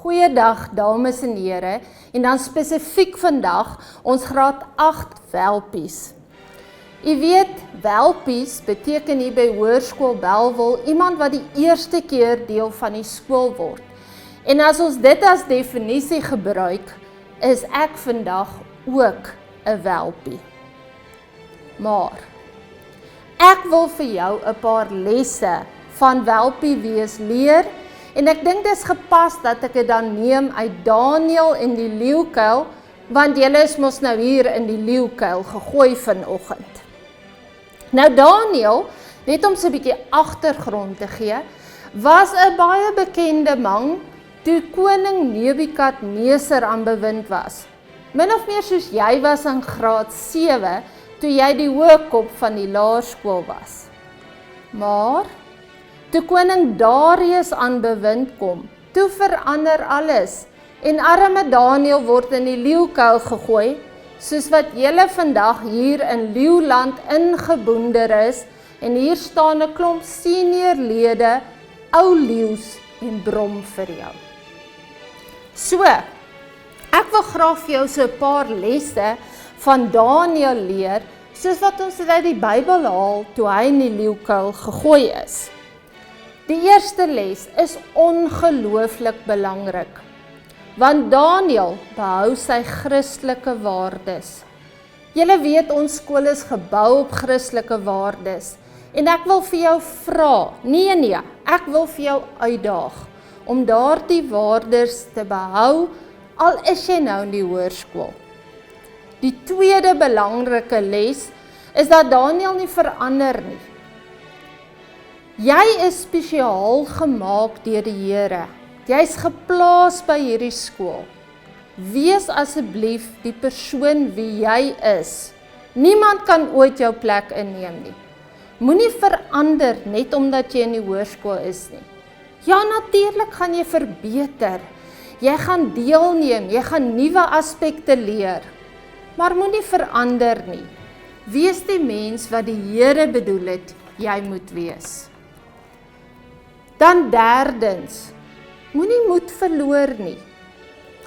Goeiedag dames en here, en dan spesifiek vandag ons graad 8 welpies. U weet, welpies beteken hier by Hoërskool Bellville iemand wat die eerste keer deel van die skool word. En as ons dit as definisie gebruik, is ek vandag ook 'n welpie. Maar ek wil vir jou 'n paar lesse van welpie wees leer, en ek dink dit is gepas dat ek dit dan neem uit Daniël en die leeukuil, want julle is mos nou hier in die leeukuil gegooi vanoggend. Nou Daniël, net om so 'n bietjie agtergrond te gee, was 'n baie bekende man toe koning Nebukadneser aan bewind was. Min of meer soos jy was in graad 7, toe jy die hoëkop van die laerskool was. Maar toe koning Darius aan bewind kom, toe verander alles, en arme Daniël word in die leeukuil gegooi, soos wat julle vandag hier in Leeuland ingeboender is, en hier staan 'n klomp senior lede, ou leeu's en brom vir jou. So, ek wil graag vir jou so 'n paar lesse van Daniël leer, soos wat ons dit uit die Bybel haal, toe hy in die leeukuil gegooi is. Die eerste les is ongelooflik belangrik, want Daniël behou sy Christelike waardes. Julle weet ons skool is gebou op Christelike waardes, en ek wil vir jou vra, nee, ek wil vir jou uitdaag, om daardie waardes te behou, al is jy nou in die hoërskool. Die tweede belangrike les is dat Daniël nie verander nie. Jy is spesiaal gemaak deur die Here. Jy's geplaas by hierdie skool. Wees asseblief die persoon wie jy is. Niemand kan ooit jou plek inneem nie. Moenie verander net omdat jy in die hoërskool is nie. Ja, natuurlik gaan jy verbeter. Jy gaan deelneem, jy gaan nuwe aspekte leer. Maar moenie verander nie. Wees die mens wat die Here bedoel het, jy moet wees. Dan derdens, moenie moed verloor nie.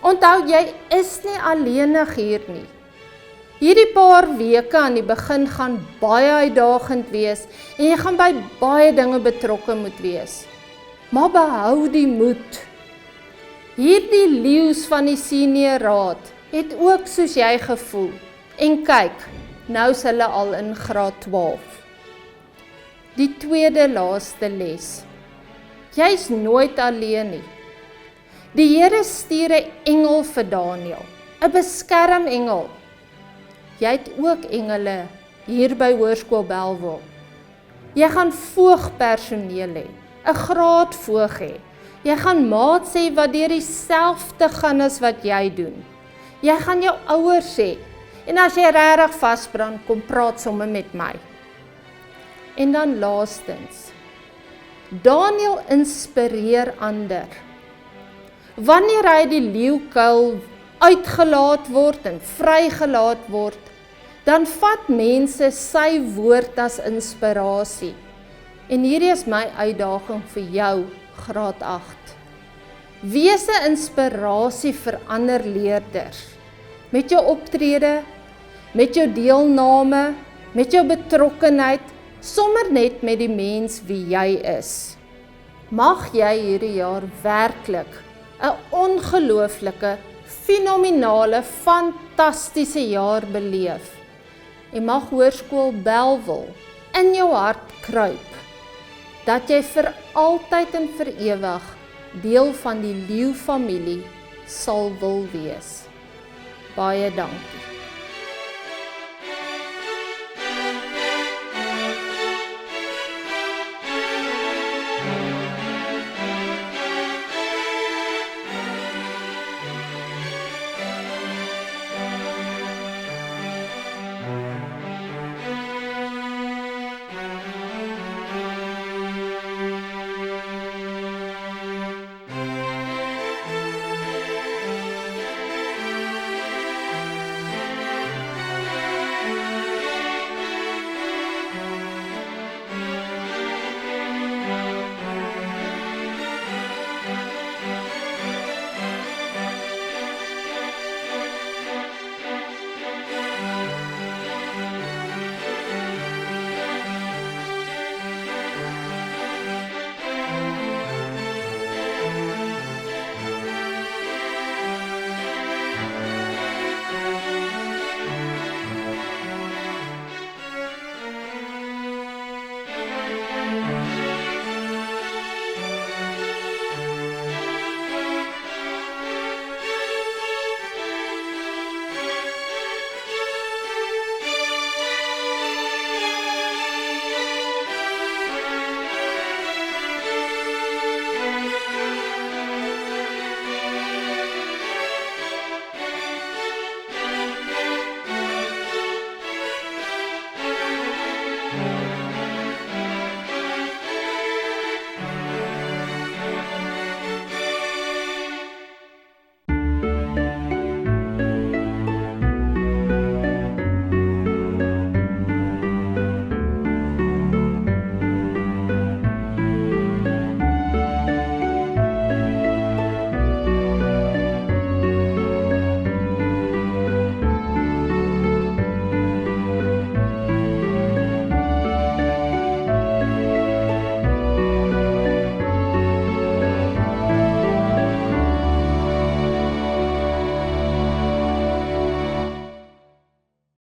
Onthou, jy is nie alleenig hier nie. Hierdie paar weke aan die begin gaan baie uitdagend wees, en jy gaan by baie dinge betrokke moet wees. Maar behou die moed. Hierdie leeu's van die senior raad het ook soos jy gevoel. En kyk, nou is hulle al in graad 12. Die tweede laaste les. Jy's nooit alleen nie. Die Here stuur 'n engel vir Daniël, 'n beskermengel. Jy het ook engele hier by Hoërskool Bellville. Jy gaan voogpersoneel hê, 'n graadvoog hê. Jy gaan maats hê wat deur dieselfde gaan as wat jy doen. Jy gaan jou ouers hê, en as jy regtig vasbrand, kom praat sommer met my. En dan laastens, Daniël inspireer ander. Wanneer hy die leeukuil uitgelaat word en vrygelaat word, dan vat mense sy woord as inspirasie. En hierdie is my uitdaging vir jou, graad 8. Wees 'n inspirasie vir ander leerders, met jou optrede, met jou deelname, met jou betrokkenheid, sommer net met die mens wie jy is. Mag jy hierdie jaar werklik 'n ongelooflike, fenominale, fantastiese jaar beleef. En mag Hoërskool Bellville in jou hart kruip, dat jy vir altyd en vir ewig deel van die leeu familie sal wil wees. Baie dankie.